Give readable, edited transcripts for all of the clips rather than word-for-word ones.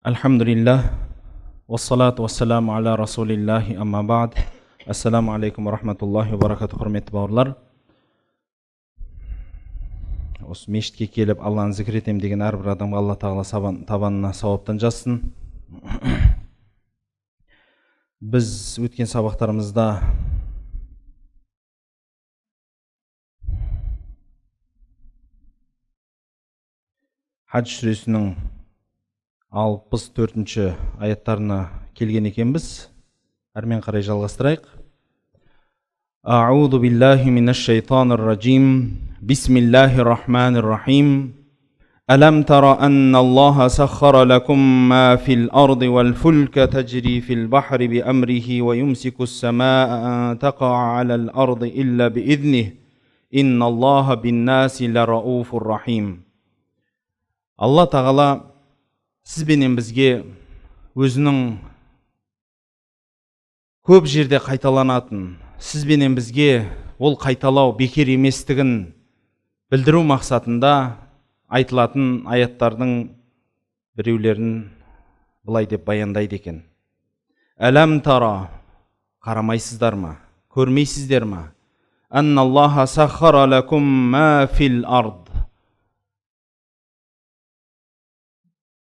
Alhamdulillah, wassalatu wassalamu ala rasulillah, amma ba'd. Assalamu alaikum wa rahmatullahi wa barakatuh, құрметті бауырлар. Осы мешітке келіп Алланы зікір етем деген әрбір адамға Алла тағала табанына сауаптан жазсын. Біз өткен сабақтарымызда Хадж сүресінің 64-ші аяттарына келген екенбіз. Әрмен қарай жалғастырайық. А'уду биллахи минаш шайтанир раджим. Бисмиллахир рахманир рахим. Алам тара анна Аллаха саххара лакум ма фил арди вал фулька таджри фил бахри би амрихи ва юмсику ас-самаа ан тақа'a алал арди илля би идних. Инна Аллаха бин наси ла рауфур рахим. Алла тағала сізбенен бізге өзінің көп жерде қайталанатын, сізбенен бізге ол қайталау бекер еместігін білдіру мақсатында айтылатын аяттардың біреулерін былай деп баяндайды екен. Әләм тара, қарамайсыздар ма, көрмейсіздер ма? Анналлаха саххара лакум ма фил ард.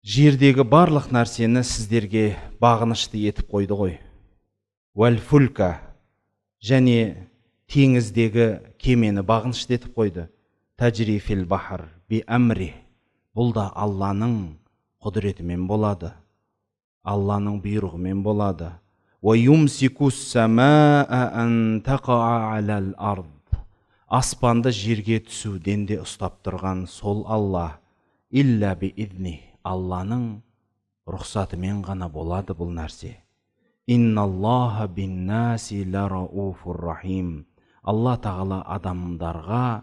Жердегі барлық нәрсені сіздерге бағынышты етіп қойды ғой. Вәл фулька, және теңіздегі кемені бағынышты етіп қойды. Таджри фил бахар би амри. Бұл да Алланың құдіретімен болады. Алланың бұйрығымен болады. Ва юмсику ас-самаа ан тақа'a алал ард. Аспанды жерге түсуден де ұстап тұрған сол Алла. Илля би идних. Алланың рұқсатымен ғана болады бұл нәрсе. Инналлаха бин наси ла рауфур рахим. Алла тағала адамдарға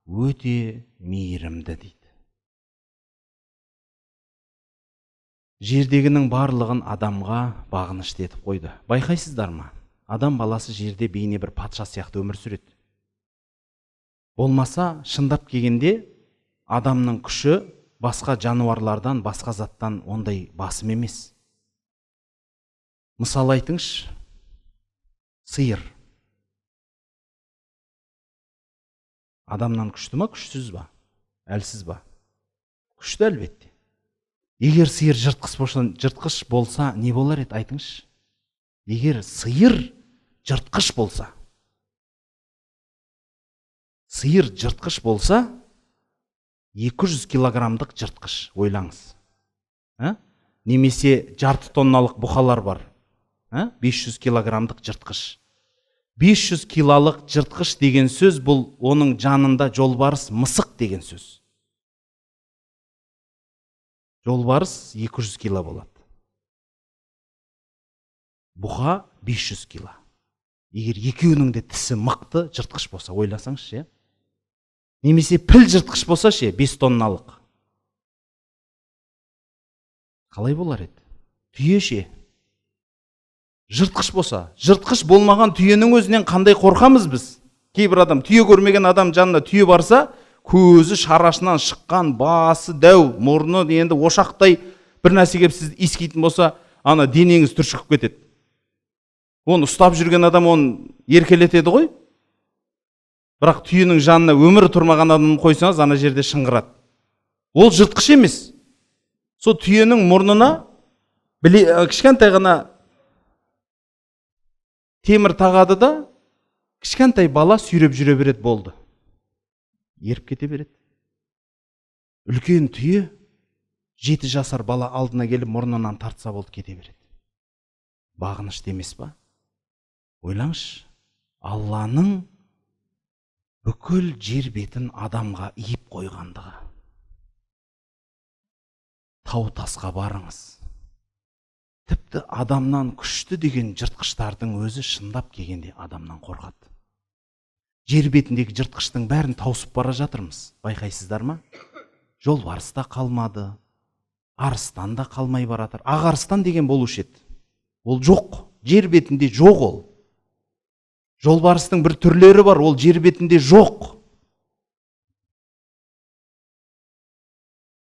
өте мейірімді дейді. Жердегінің барлығын адамға бағынышты етіп қойды. Байқайсыздар ма? Адам баласы жерде бейне бір патша сияқты өмір сүреді. Болмаса, шындап келгенде адамның күші басқа жануарлардан, басқа заттан ондай басым емес. Мысал айтыңыз, сиыр. Адамнан күшті ма, күшсіз ба? Әлсіз ба? Күшті әлбетте. Егер сиыр жыртқыш болса, не болар еді, айтыңыз? Егер сиыр жыртқыш болса, сиыр жыртқыш болса, 200 килограммдық жыртқыш, ойлаңыз. Немесе жарты тонналық бұқалар бар. 500 килограммдық жыртқыш. 500 килолық жыртқыш деген сөз, бұл оның жанында жолбарыс мысық деген сөз. Жолбарыс 200 кило болады. Бұқа 500 кило. Егер екеуінің де тісі мықты жыртқыш болса, ойласаңыз, немесе піл жыртқыш болса, 5 тонналық. Қалай болар еді? Түйе жыртқыш болса, жыртқыш болмаған түйенің өзінен қандай қорқамыз біз? Кейбір адам, түйе көрмеген адам жанына түйе барса, көзі шарашынан шыққан, басы дәу, мұрны енді ошақтай бір нәрсе келіп сізді иіскейтін болса, ана денеңіз түршігіп кетеді. Оны ұстап жүрген адам оны еркелетеді ғой. Бірақ түйенің жанына өмірі тұрмаған адамын қойсаңыз, ана жерде шыңғырады. Ол жыртқыш емес. Сол түйенің мұрнына кішкентай ғана темір тағады да, кішкентай бала сүйреп жүре береді, болды. Еріп кете береді. Үлкен түйе 7 жасар бала алдына келіп мұрнынан тартса болды, кете береді. Бағынышты емес па? Ойлаңыз, Алланың бүкіл жер бетін адамға иіп қойғандығы. Тау тасқа барыңыз. Тіпті адамнан күшті деген жыртқыштардың өзі шындап келгенде адамнан қорқады. Жер бетіндегі жыртқыштың бәрін тауысып бара жатырмыз. Байқайсыздар ма? Жолбарыс та қалмады, арыстан да қалмай баратыр. Ақ арыстан деген болушы еді. Ол жоқ, жер бетінде жоқ ол. Жолбарыстың бір түрлері бар, ол жер бетінде жоқ.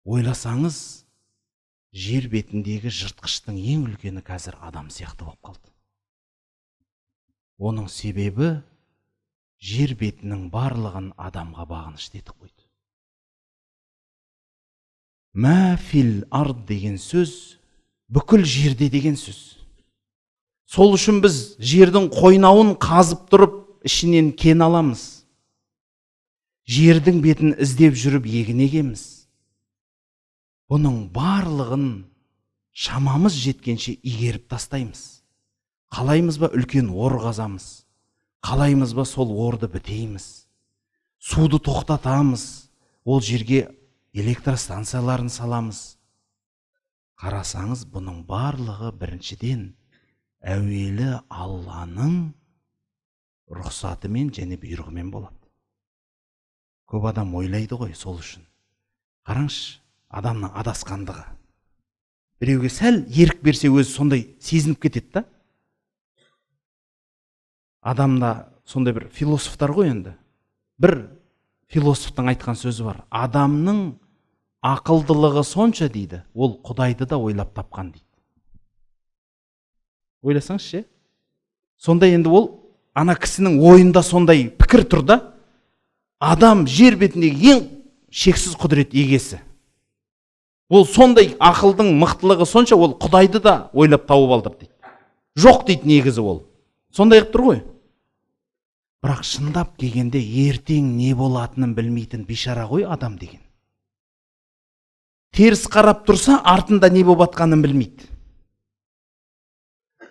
Ойласаңыз, жер бетіндегі жыртқыштың ең үлкені қазір адам сияқты болып қалды. Оның себебі жер бетінің барлығын адамға бағынышты етіп қойды. Мә фил ард деген сөз бүкіл жерде деген сөз. Сол үшін біз жердің қойнауын қазып тұрып, ішінен кен аламыз. Жердің бетін іздеп жүріп егін егеміз. Бұның барлығын шамамыз жеткенше игеріп тастаймыз. Қалаймыз ба үлкен ор қазамыз. Қалаймыз ба сол орды бітейміз. Суды тоқтатамыз. Ол жерге электростанцияларын саламыз. Қарасаңыз, бұның барлығы біріншіден әуелі Алланың рұқсатымен және бұйрығымен болады. Көп адам ойлайды ғой сол үшін. Қараңызшы, адамның адасқандығы. Біреуге сәл ерік берсе өзі сондай сезініп кетеді да. Адамда сондай бір философтар ғой енді. Бір философтың айтқан сөзі бар. Адамның ақылдылығы сонша дейді, ол Құдайды да ойлап тапқан дейді. Ойласаңызшы, сондай енді ол ана кісінің ойында сондай пікір тұр да. Адам жер бетіндегі ең шексіз құдірет егесі. Ол сондай ақылдың мықтылығы сонша, ол Құдайды да ойлап тауып алдыр дейді. Жоқ дейді негізі ол. Сондай қып тұр ғой. Бірақ шындап келгенде ертең не болатынын білмейтін бейшара ғой адам деген. Теріс қарап тұрса, артында не болып атқанын білмейді.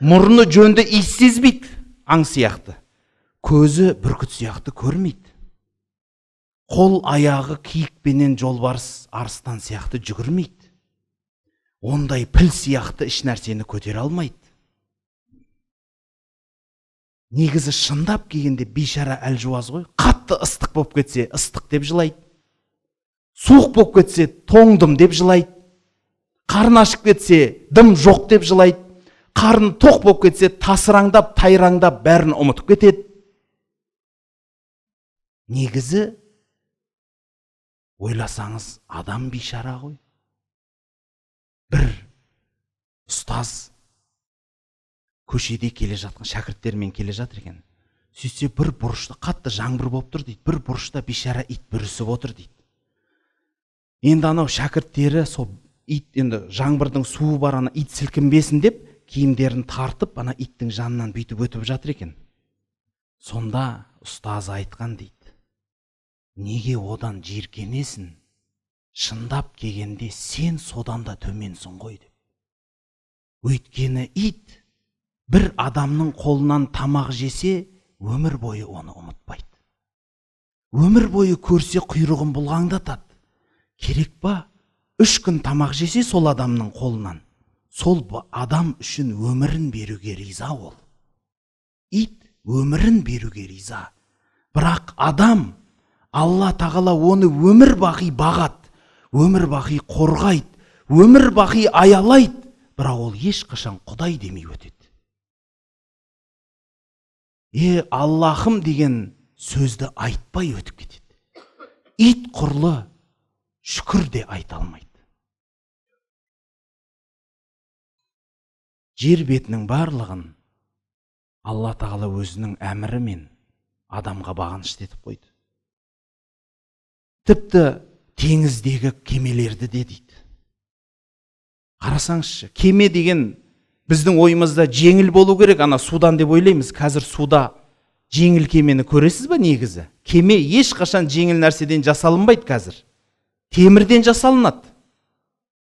Мұрны жөнді иіс сезбейді, аң сияқты. Көзі бүркіт сияқты көрмейді. Қол аяғы киікпенен жолбарыс арыстан сияқты жүгірмейді. Ондай піл сияқты іш нәрсені көтере алмайды. Негізі шындап келгенде бейшара әлжуаз ғой. Қатты ыстық болып кетсе, ыстық деп жылайды. Суық болып кетсе, тоңдым деп жылайды. Қарны ашып кетсе, дым жоқ деп жылайды. Қарны тоқ болып кетсе, тасыраңдап, тайраңдап бәрін ұмытып кетеді. Негізі ойласаңыз, адам бейшара ғой. Бір ұстаз көшеде келе жатқан шәкірттермен келе жатыр екен. Сөйтсе бір бұрышта қатты жаңбыр болып тұр дейді. Бір бұрышта бейшара ит бүрісіп отыр дейді. Енді анау шәкірттері сол ит, енді жаңбырдың суы бар, ана ит сілкінбесін деп киімдерін тартып, ана иттің жанынан бүйтіп өтіп жатыр екен. Сонда ұстаз айтқан дейді. Неге одан жиіркенесің? Шындап келгенде сен содан да төменсің ғой деп. Өйткені ит бір адамның қолынан тамақ жесе, өмір бойы оны ұмытпайды. Өмір бойы көрсе құйрығын бұлғаңдатады. Керек па? 3 күн тамақ жесе сол адамның қолынан, сол адам үшін өмірін беруге риза ол. Ит өмірін беруге риза. Бірақ адам, Алла тағала оны өмір бақи бағады, өмір бақи қорғайды, өмір бақи аялайды, бірақ ол ешқашан Құдай демей өтеді. Аллахым деген сөзді айтпай өтіп кетеді. Ит құрлы шүкір де айта алмайды. Жер бетінің барлығын Алла тағала өзінің әмірімен адамға бағынышты етіп қойды. Тіпті теңіздегі кемелерді де дейді. Қарасаңызшы, кеме деген біздің ойымызда жеңіл болу керек, ана судан деп ойлаймыз. Қазір суда жеңіл кемені көресіз ба негізі? Кеме ешқашан жеңіл нәрседен жасалынбайды қазір. Темірден жасалынады.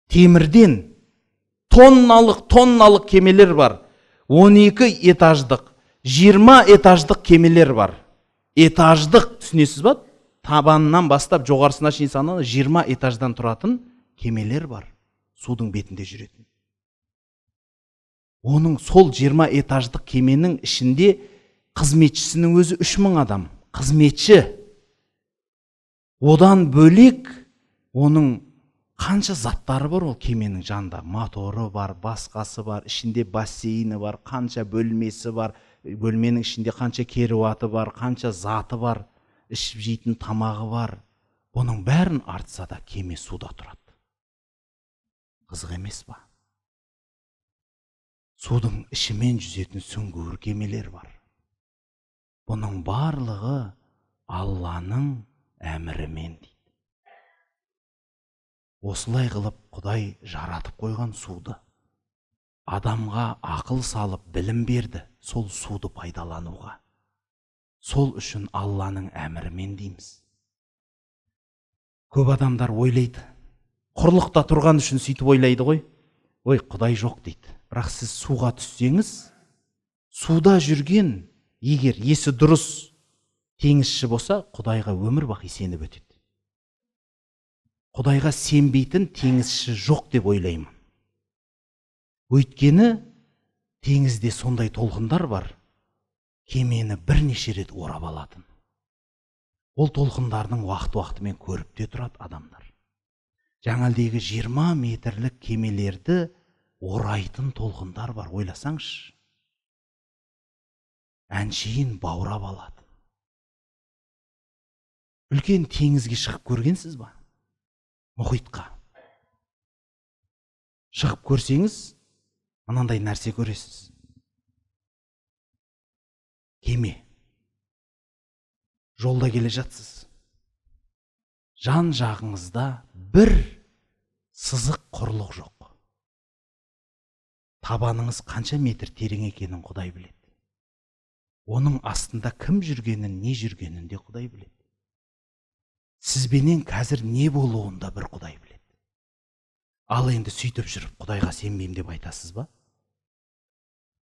Темірден тонналық кемелер бар. 12 этаждық, 20 этаждық кемелер бар. Этаждық, түсінесіз ба? Табанынан бастап жоғарысына шейін саналы 20 этаждан тұратын кемелер бар. Судың бетінде жүретін. Оның сол 20 этаждық кеменің ішінде қызметшісінің өзі 3000 адам. Қызметші. Одан бөлек оның қанша заттары бар ол кеменің жанында. Моторы бар, басқасы бар, ішінде бассейні бар, қанша бөлмесі бар, бөлменің ішінде қанша керуаты бар, қанша заты бар, ішіп жейтін тамағы бар. Оның бәрін артса да кеме суда тұрады. Қызық емес па? Судың ішімен жүзетін сүңгуір кемелер бар. Бұның барлығы Алланың әмірімен дейді. Осылай қылып Құдай жаратып қойған суды. Адамға ақыл салып білім берді сол суды пайдалануға. Сол үшін Алланың әмірімен дейміз. Көп адамдар ойлайды. Құрлықта тұрған үшін сөйтіп ойлайды ғой. Ой, Құдай жоқ дейді. Бірақ сіз суға түссеңіз, суда жүрген, егер есі дұрыс теңізші болса, Құдайға өмір бақи сеніп өтеді. Құдайға сенбейтін теңізші жоқ деп ойлаймын. Өйткені теңізде сондай толқындар бар, кемені бірнеше рет орап алатын. Ол толқындардың уақыт-уақытымен көріп те тұрады адамдар. Жаңалдегі 20 метрлік кемелерді орайтын толқындар бар, ойласаңшы. Әншейін баурап алатын. Үлкен теңізге шығып көргенсіз ба? Мұхитқа. Шығып көрсеңіз, анандай нәрсе көресіз. Кеме. Жолда келе жатсыз. Жан жағыңызда бір сызық құрлық жоқ. Табаныңыз қанша метр терең екенін Құдай біледі. Оның астында кім жүргенін, не жүргенін де Құдай біледі. Сізбенен қазір не болуында бір Құдай біледі. Ал енді сөйтіп жүріп Құдайға сенбеймін деп айтасыз ба?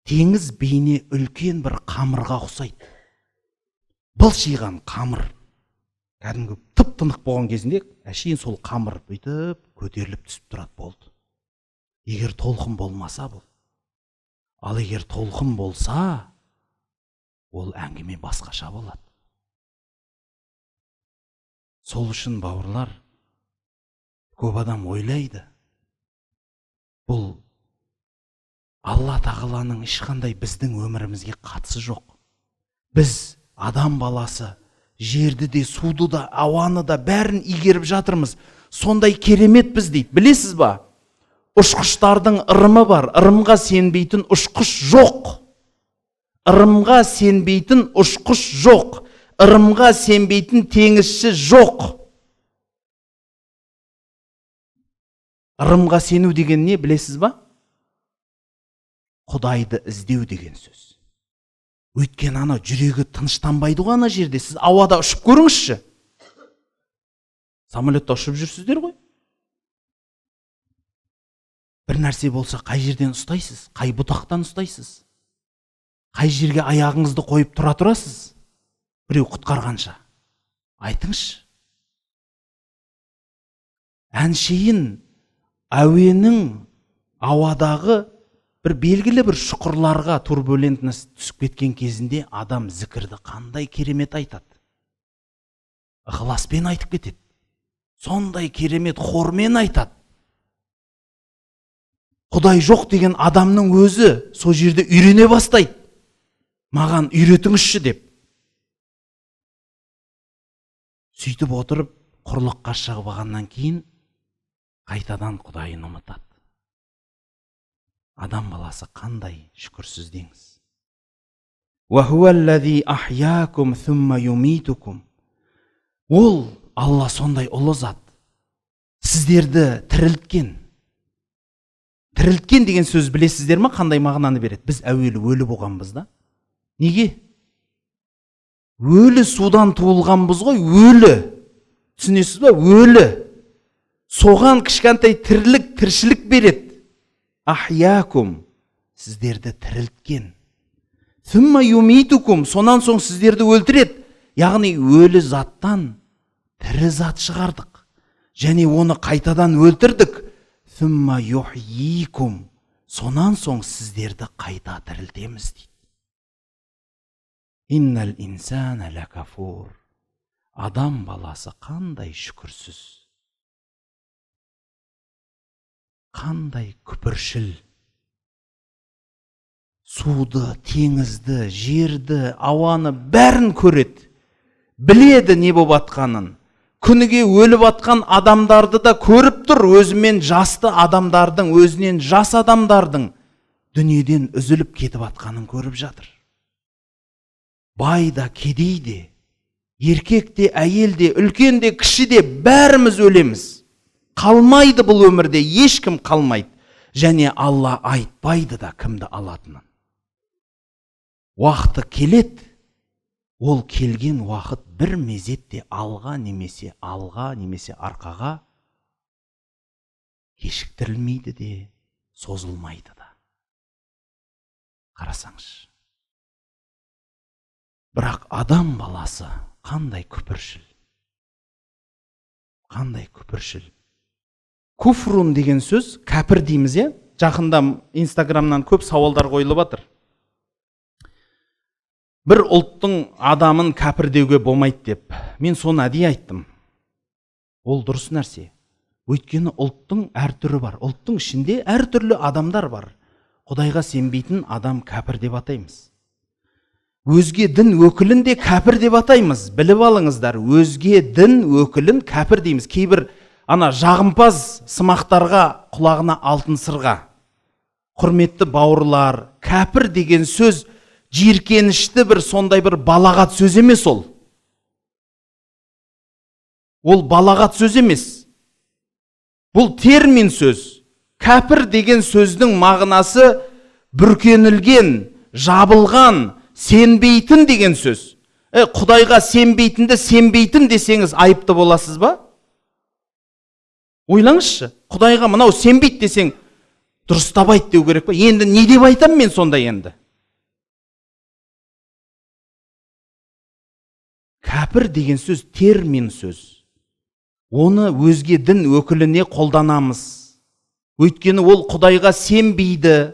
Теңіз бейне үлкен бір қамырға ұқсайды. Былшиған қамыр. Кәдімгі тып-тынық болған кезінде әшейін сол қамыр бүйтіп көтеріліп түсіп тұрады болды. Егер толқын болмаса бұл. Ал егер толқын болса, ол әңгіме басқаша болады. Сол үшін бауырлар, көп адам ойлайды. Бұл Алла тағаланың ешқандай біздің өмірімізге қатысы жоқ. Біз адам баласы жерді де, суды да, ауаны да бәрін игеріп жатырмыз. Сондай керемет біз дейді. Білесіз ба? Ұшқыштардың ырымы бар. Ырымға сенбейтін ұшқыш жоқ. Ырымға сенбейтін ұшқыш жоқ. Ырымға сенбейтін теңізші жоқ. Ырымға сену деген не, білесіз ба? Құдайды іздеу деген сөз. Өйткені ана жүрегі тыныштанбайды ғой ана жерде. Сіз ауада ұшып көріңізші. Самолетта ұшып жүрсіздер ғой. Бір нәрсе болса, қай жерден ұстайсыз? Қай бұтақтан ұстайсыз? Қай жерге аяғыңызды қойып тұра тұрасыз? Біреу құтқарғанша. Айтыңызшы. Әншейін әуенің ауадағы бір белгілі бір шұқырларға турбулентность түсіп кеткен кезінде адам зікірді қандай керемет айтады. Ықыласпен айтып кетеді. Сондай керемет хормен айтады. Құдай жоқ деген адамның өзі сол жерде үйрене бастайды. Маған үйретіңізші деп. Сөйтіп отырып, құрлыққа шығып алғаннан кейін қайтадан Құдайын ұмытады. Адам баласы қандай шүкірсіз деңіз. وَهُوَ أَحْيَاكُمْ ثُمَّ يُمِيتُكُمْ. Ол Алла сондай ұлы зат. Сіздерді тірілткен. Тірілткен деген сөз білесіздер ме? Қандай мағынаны береді? Біз әуелі өлі болғанбыз да. Неге? Өлі судан туылғанбыз ғой, өлі. Түсінесіз ба? Өлі. Соған кішкентай тірлік, тіршілік береді. Ахьякум, сіздерді тірілткен. Thumma yumitukum, сонан соң сіздерді өлтіреді. Яғни өлі заттан тірі зат шығардық. Және оны қайтадан өлтірдік. Thumma yuhyikum, сонан соң сіздерді қайта тірілтеміз дейді. Innal insana lakafur. Адам баласы қандай шүкірсіз. Қандай күпіршіл. Суды, теңізді, жерді, ауаны бәрін көреді. Біледі не болып атқанын. күніге өліп атқан адамдарды да көріп тұр, өзімен жасты адамдардың, өзінен жас адамдардың дүниеден үзіліп кетіп атқанын көріп жатыр. Бай да, кедей де, еркек те, әйел де, үлкен де, кіші де, бәріміз өлеміз. Қалмайды бұл өмірде, ешкім қалмайды. Және Алла айтпайды да кімді алатынын. Уақыты келеді, ол келген уақыт бір мезетте алға немесе арқаға кешіктірілмейді де, созылмайды да. Қарасаңыз. Бірақ адам баласы қандай күпіршіл. Қандай күпіршіл. Куфрун деген сөз, кәпір дейміз, е? Жақында Инстаграмнан көп сауалдар қойылып жатыр. Бір ұлттың адамын кәпір деуге болмайды деп. Мен соны әдейі айттым. Ол дұрыс нәрсе. Өйткені ұлттың әр түрі бар. Ұлттың ішінде әр түрлі адамдар бар. Құдайға сенбейтін адам кәпір деп атаймыз. Өзге дін өкілін де кәпір деп атаймыз. Біліп алыңыздар, өзге дін өкілін кәпір дейміз. Кейбір жағымпаз сымақтарға, құлағына алтын сырға. Құрметті бауырлар, кәпір деген сөз жиіркенішті бір сондай бір балағат сөз емес ол. Ол балағат сөз емес. Бұл термин сөз. Кәпір деген сөздің мағынасы бүркенілген, жабылған, сенбейтін деген сөз. Құдайға сенбейтінді сенбейтін десеңіз айыпты боласыз ба? Ойлаңызшы, Құдайға мынау сенбейді десең, дұрыстабайды деу керек па? Енді не деп айтам мен сонда енді? Кәпір деген сөз термин сөз. Оны өзге дін өкіліне қолданамыз. Өйткені ол Құдайға сенбейді.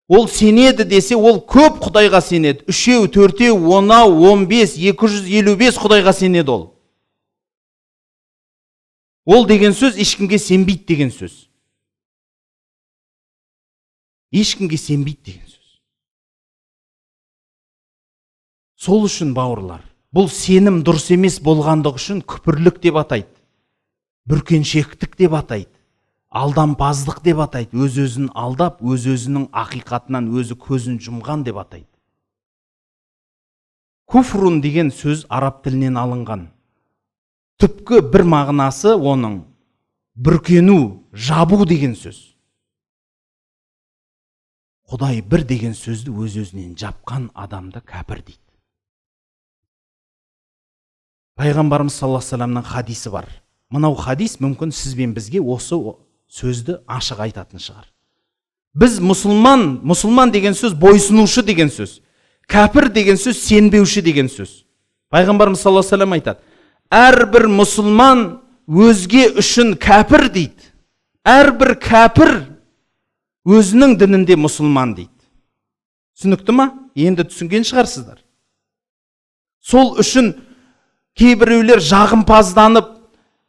Ол сенеді десе, ол көп Құдайға сенеді. 3, 4, 10, 15, 255 Құдайға сенеді ол. Ол деген сөз ешкімге сенбейді деген сөз. Ешкімге сенбейді деген сөз. Сол үшін бауырлар, бұл сенім дұрыс емес болғандық үшін күпірлік деп атайды. Бүркеншектік деп атайды. Алдампаздық деп атайды. Өз-өзін алдап, өз-өзінің ақиқатынан өзі көзін жұмған деп атайды. Куфрун деген сөз араб тілінен алынған. Түпкі бір мағынасы оның бүркену, жабу деген сөз. Құдай бір деген сөзді өз-өзінен жапқан адамды кәпір дейді. Пайғамбарымыз саллаллаху алейхи вассаламның хадисі бар. Мынау хадис мүмкін сіз бен бізге осы сөзді ашық айтатын шығар. Біз мұсылман деген сөз бойсынушы деген сөз. Кәпір деген сөз сенбеуші деген сөз. Пайғамбарымыз саллаллаху алейхи вассалам айтады: әрбір мұсылман өзге үшін кәпір дейді. Әрбір кәпір өзінің дінінде мұсылман дейді. Түсінікті ма? Енді түсінген шығарсыздар. Сол үшін кейбіреулер жағымпазданып,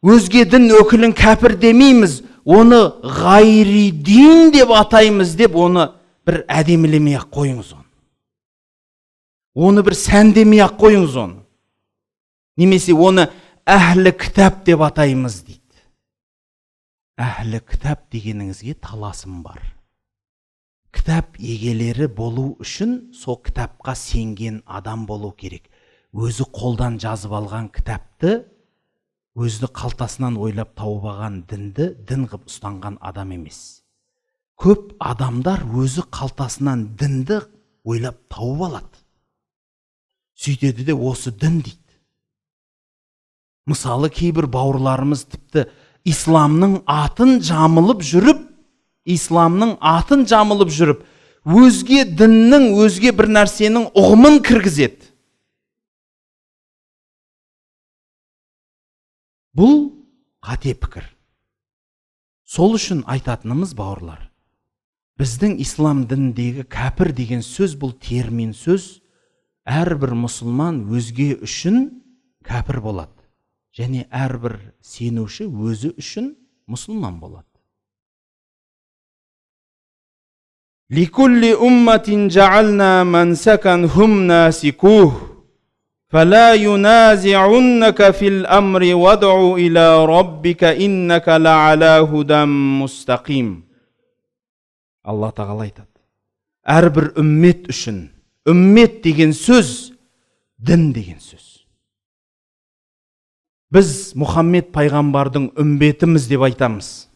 өзге дін өкілін кәпір демейміз, оны ғайри дин деп атаймыз деп, оны бір әдемілемей ақ қойыңыз оны. Оны бір сәндемей ақ қойыңыз оны. Немесе оны әхлі кітап деп атаймыз дейді. Әхлі кітап дегеніңізге таласым бар. Кітап егелері болу үшін сол кітапқа сенген адам болу керек. Өзі қолдан жазып алған кітапты, өзі қалтасынан ойлап тауып алған дінді дін қып ұстанған адам емес. Көп адамдар өзі қалтасынан дінді ойлап тауып алады. Сөйтеді де осы дін дейді. Мысалы, кейбір бауырларымыз тіпті исламның атын жамылып жүріп, өзге діннің, өзге бір нәрсенің ұғымын кіргізеді. Бұл қате пікір. Сол үшін айтатынымыз, бауырлар, біздің ислам дініндегі кәпір деген сөз, бұл термин сөз. Әрбір мұсылман өзге үшін кәпір болады. Және әрбір сенуші өзі үшін мұсылман болады. Ликулли умматин жаална мансакан хум насикух. فَلَا يُنَازِعُنَّكَ فِي الْأَمْرِ وَادْعُ إِلَى رَبِّكَ إِنَّكَ لَعَلَى هُدًى مُسْتَقِيمٍ. Алла тағала айтады, әрбір үммет үшін, үммет деген сөз, дін деген сөз. Біз Мұхаммед пайғамбардың үмбетіміз деп айтамыз.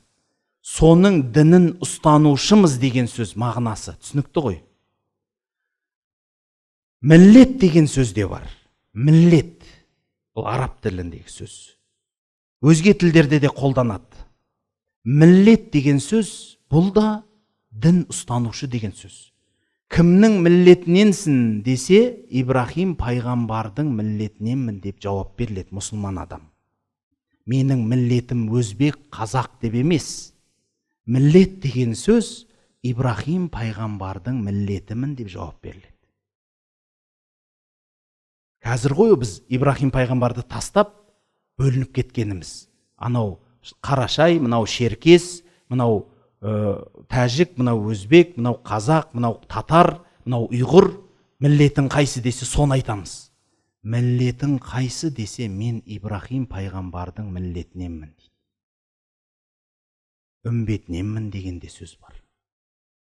Соның дінін ұстанушымыз деген сөз мағынасы. Түсінікті ғой? Миллет деген сөз де бар. Миллет. Бұл араб тіліндегі сөз. Өзге тілдерде де қолданады. Миллет деген сөз, бұл да дін ұстанушы деген сөз. Кімнің миллетіненсің десе, Ибрахим пайғамбардың миллетіненмін деп жауап беріледі мұсылман адам. Менің миллетім өзбек, қазақ деп емес. Миллет деген сөз Ибрахим пайғамбардың миллетімін деп жауап беріледі. Қазір ғой біз Ибрахим пайғамбарды тастап бөлініп кеткеніміз. Анау қарашай, мынау шеркес, мынау тәжік, мынау өзбек, мынау қазақ, мынау татар, мынау ұйғыр. Миллетің қайсы десе соны айтамыз. Миллетің қайсы десе мен Ибрахим пайғамбардың миллетіненмін дейді. Үмбетіненмін дегенде сөз бар.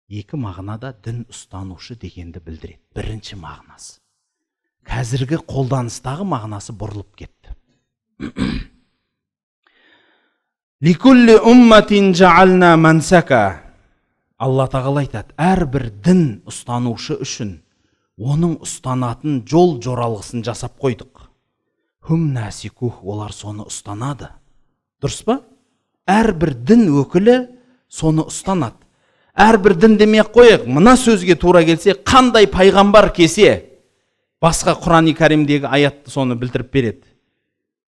Екі мағынада дін ұстанушы дегенді білдіреді. Бірінші мағынасы. Қазіргі қолданыстағы мағынасы бұрылып кетті. Ликулли умматин жаална мансака. Алла тағала айтады, әрбір дін ұстанушы үшін оның ұстанатын жол жоралғысын жасап қойдық. Хум насикух, олар соны ұстанады. Дұрыс па? Әрбір дін өкілі соны ұстанады. Әрбір дін демей қойық, мына сөзге тура келсе, қандай пайғамбар кесе, басқа Құран-ы Кәрімдегі аятты соны білдіріп береді.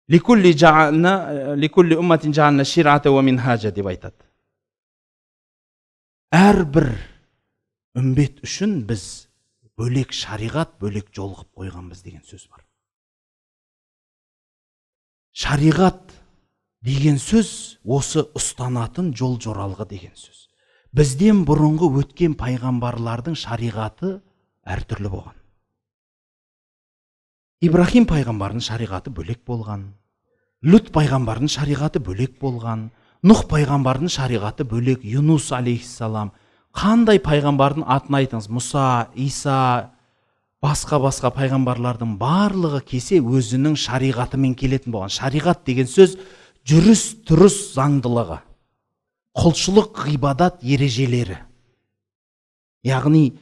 Ликулли умматин жаална ширата ва минхажа деп айтады. Әрбір үмбет үшін біз бөлек шариғат, бөлек жолғып қойғанбыз деген сөз бар. Шариғат деген сөз осы ұстанатын жол жоралғы деген сөз. Бізден бұрынғы өткен пайғамбарлардың шариғаты әртүрлі болған. Ибрахим пайғамбардың шариғаты бөлек болған. Лут пайғамбардың шариғаты бөлек болған. Нұх пайғамбардың шариғаты бөлек. Юнус алейхиссалам. Қандай пайғамбардың атын айтыңыз? Мұса, Иса, басқа пайғамбарлардың барлығы кесе өзінің шариғатымен келетін болған. Шариғат деген сөз жүріс тұрыс заңдылығы, құлшылық, ғибадат ережелері. Яғни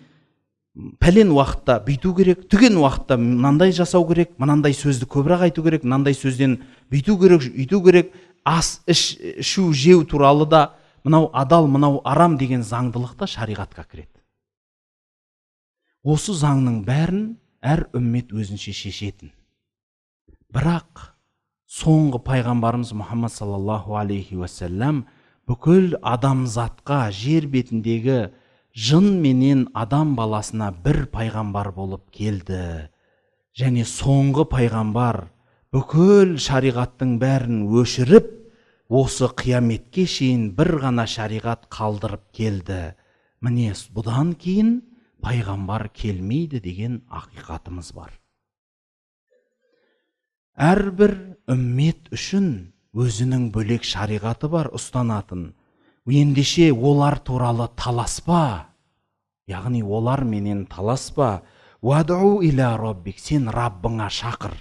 пәлен уақытта бүйту керек, түген уақытта мынандай жасау керек, мынандай сөзді көбірек айту керек, мынандай сөзден бүйту керек, үйту керек, ас, ішу, жеу туралы да мынау адал, мынау арам деген заңдылықта шариғатқа кіреді. Осы заңның бәрін әр үммет өзінше шешетін. Бірақ соңғы пайғамбарымыз Мұхаммад саллаллаху алейхи уассалам бүкіл адамзатқа жер бетіндегі жын менен адам баласына бір пайғамбар болып келді. Және соңғы пайғамбар бүкіл шариғаттың бәрін өшіріп, осы қияметке шейін бір ғана шариғат қалдырып келді. Міне бұдан кейін пайғамбар келмейді деген ақиқатымыз бар. Әрбір үммет үшін өзінің бөлек шариғаты бар ұстанатын. Ендеше олар туралы таласпа. Яғни олар менен таласпа. Вад'у иля раббик, сен Раббыңа шақыр.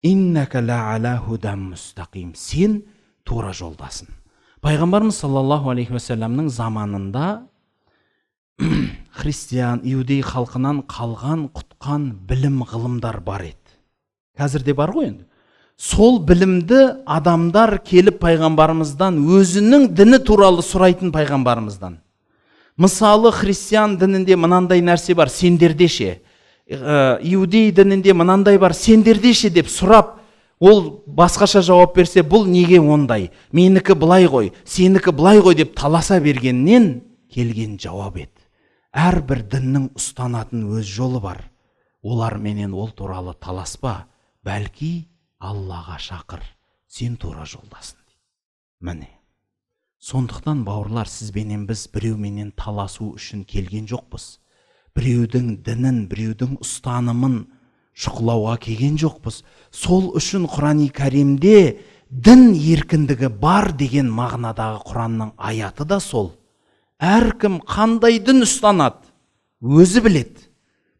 Иннака ла'ала худан мустақим, сен тура жолдасың. Пайғамбарымыз саллаллаху алейхи уассаламның заманында христиан, иудей халқынан қалған, құтқан білім ғылымдар бар еді. Қазір де бар ғой енді. Сол білімді адамдар келіп пайғамбарымыздан өзінің діні туралы сұрайтын пайғамбарымыздан. Мысалы, христиан дінінде мынандай нәрсе бар, сендердеше. Иудей дінінде мынандай бар, сендердеше деп сұрап, ол басқаша жауап берсе, бұл неге ондай? Менікі былай ғой, сенікі былай ғой деп таласа бергеннен келген жауап еді. Әрбір діннің ұстанатын өз жолы бар. Олар менен ол туралы таласпа, бәлки Аллаға шақыр, сен тура жолдасың. Міне. Сондықтан бауырлар, сізбенен біз біреуменен таласу үшін келген жоқпыз. Біреудің дінін, біреудің ұстанымын шұқылауға келген жоқпыз. Сол үшін Құран-ы Кәримде дін еркіндігі бар деген мағынадағы Құранның аяты да сол. Әркім қандай дін ұстанады, өзі біледі.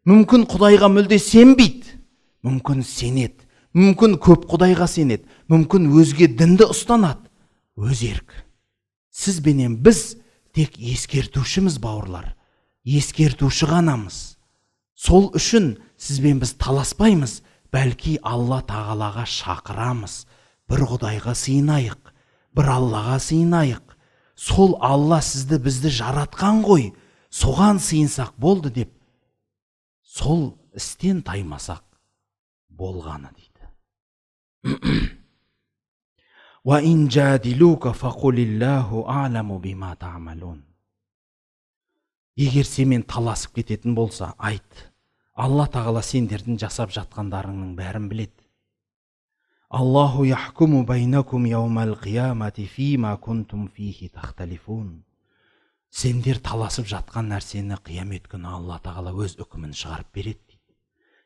Мүмкін Құдайға мүлде сенбейді, мүмкін сенеді, мүмкін көп Құдайға сенеді, мүмкін өзге дінді ұстанады. Өз еркі. Сіз бенен біз тек ескертушіміз, бауырлар. Ескертуші ғанамыз. Сол үшін сізбен біз таласпаймыз, бәлки Алла тағалаға шақырамыз. Бір Құдайға сыйынайық, бір Аллаға сыйынайық. Сол Алла сізді бізді жаратқан ғой, соған сыйынсақ болды деп, сол істен таймасақ болғаны дейді. Ва ин жадилука фақулиллаху а'ламу бима та'малун. Егер семен таласып кететін болса, айт, Алла тағала сендердің жасап жатқандарыңның бәрін біледі. Аллаху яхкуму байнакум яумал қиямати фима кунтум фихи тахталифун. Сендер таласып жатқан нәрсені қиямет күні Алла тағала өз үкімін шығарып береді дейді.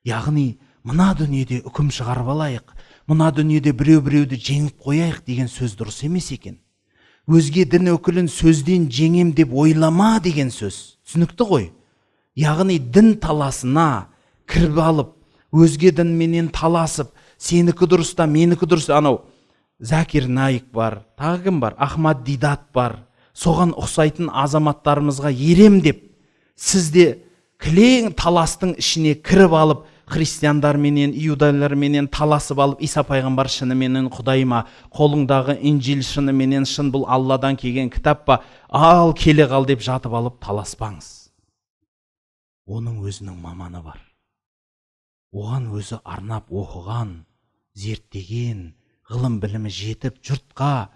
Яғни, мына дүниеде үкім шығарып алайық, мына дүниеде біреу-біреуді жеңіп қояйық деген сөз дұрыс емес екен. Өзге дін өкілін сөзден жеңем деп ойлама деген сөз. Түсінікті ғой. Яғни дін таласына кіріп алып, өзге дінменен таласып, сенікі дұрыста, менікі дұрыс, анау Закир Наик бар, тағы кім бар, Ахмад Дидат бар. Соған ұқсайтын азаматтарымызға ерем деп, сізде кілең таластың ішіне кіріп алып, христиандарменен, иудайларменен таласып алып, Иса пайғамбар шыныменен Құдай ма, қолыңдағы Инжил шыныменен шын, бұл Алладан келген кітап па, ал келе қал деп жатып алып таласпаңыз. Оның өзінің маманы бар. Оған өзі арнап оқыған, зерттеген, ғылым білімі жетіп, жұртқа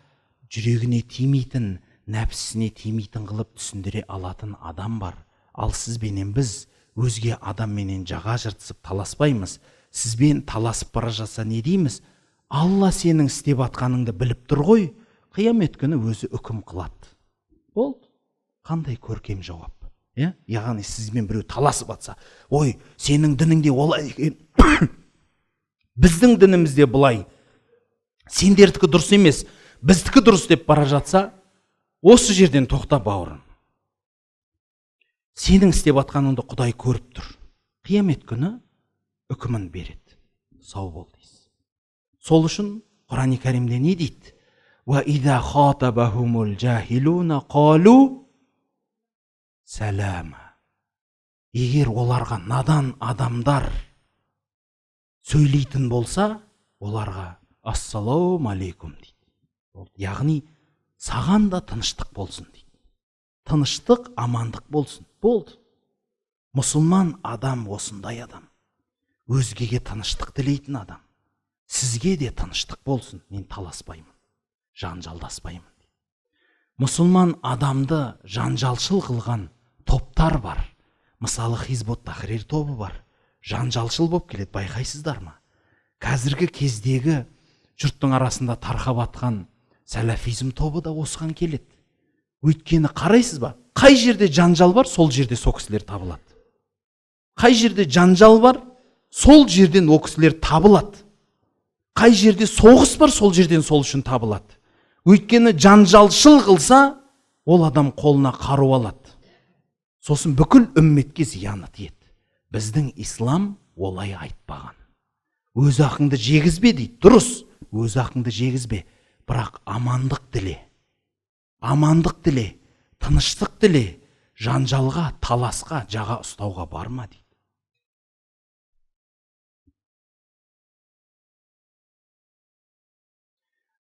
жүрегіне тимейтін, нәпсісіне тимейтін қылып түсіндіре алатын адам бар. Ал сізбенен біз өзге адамменен жаға жыртысып таласпаймыз. Сізбен таласып бара жатса не дейміз? Алла сенің істеп атқаныңды біліп тұр ғой, қиямет күні өзі үкім қылады. Болды. Қандай көркем жауап. Яғни сізбен біреу таласып атса, ой, сенің дініңде олай екен, біздің дінімізде бұлай, сендердікі дұрыс емес, біздікі дұрыс деп бара жатса, осы жерден тоқта, бауырым. Сенің істеп атқаныңды Құдай көріп тұр. Қиямет күні үкімін береді. Сау бол дейсіз. Сол үшін Құран-ы Кәримде не дейді? Ва иза хатабахумул жахилуна қалу сәлама. Егер оларға надан адамдар сөйлейтін болса, оларға ассалаум алейкум дейді. Яғни, саған да тыныштық болсын дейді. Тыныштық, амандық болсын. Болды. Мұсылман адам осындай адам. Өзгеге тыныштық тілейтін адам. Сізге де тыныштық болсын. Мен таласпаймын, жанжалдаспаймын. Мұсылман адамды жанжалшыл қылған топтар бар. Мысалы, Хизбут Тахрир тобы бар. Жанжалшыл болып келеді, байқайсыздар ма? Қазіргі кездегі жұрттың арасында тарқап атқан сәләфизм тобы да осыған келеді. Өйткені қарайсыз ба? Қай жерде жанжал бар, сол жерде сол кісілер табылады. Қай жерде жанжал бар, сол жерден ол кісілер табылады. Қай жерде соғыс бар, сол жерден сол үшін табылады. Өйткені жанжалшыл қылса, ол адам қолына қару алады. Сосын бүкіл үмметке зияны тиеді. Біздің ислам олай айтпаған. Өз ақыңды жегізбе дейді. Дұрыс, өз ақыңды жегізбе. Бірақ амандық тіле. Амандық тіле, тыныштық тіле, жанжалға, таласқа, жаға ұстауға барма дейді.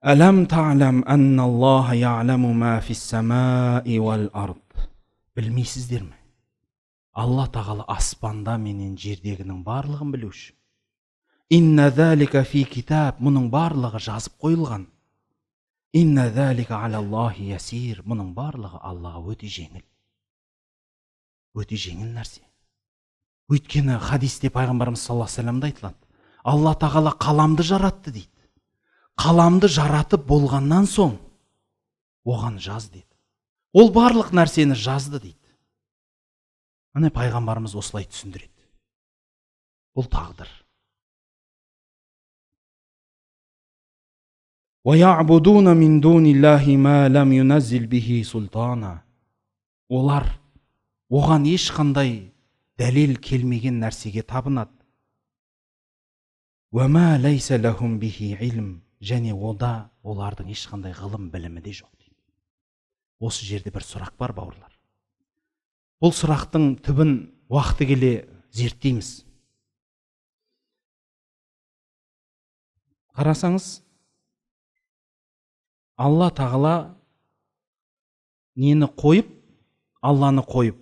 Әләм та'лам анналлаха я'ламу ма фис-сама'i вал-ард. Білмейсіздер ме? Алла тағала аспанда менен жердегінің барлығын білуші. Инна залика фи китаб, мұның барлығы жазып қойылған. Инна залика алаллахи ясир, мұның барлығы Аллаға өте жеңіл. Өте жеңіл нәрсе. Өйткені хадисте пайғамбарымыз саллаллаху алейхи ва саллямда айтылады. Алла тағала қаламды жаратты дейді. Қаламды жаратып болғаннан соң оған жаз дейді. Ол барлық нәрсені жазды дейді. Міне пайғамбарымыз осылай түсіндіреді. Бұл тағдыр. وَيَعْبُدُونَ مِنْ دُونِ اللَّهِ مَا لَمْ يُنَزِّلْ بِهِ سُلْطَانًا. Олар оған ешқандай дәлел келмеген нәрсеге табынады. وَمَا لَيْسَ لَهُمْ بِهِ عِلْمٌ. Және ода олардың ешқандай ғылым білімі де жоқ дейді. Осы жерде бір сұрақ бар, бауырлар. Бұл сұрақтың түбін уақыты келе зерттейміз. Қарасаңыз, Алла тағала нені қойып, Алланы қойып,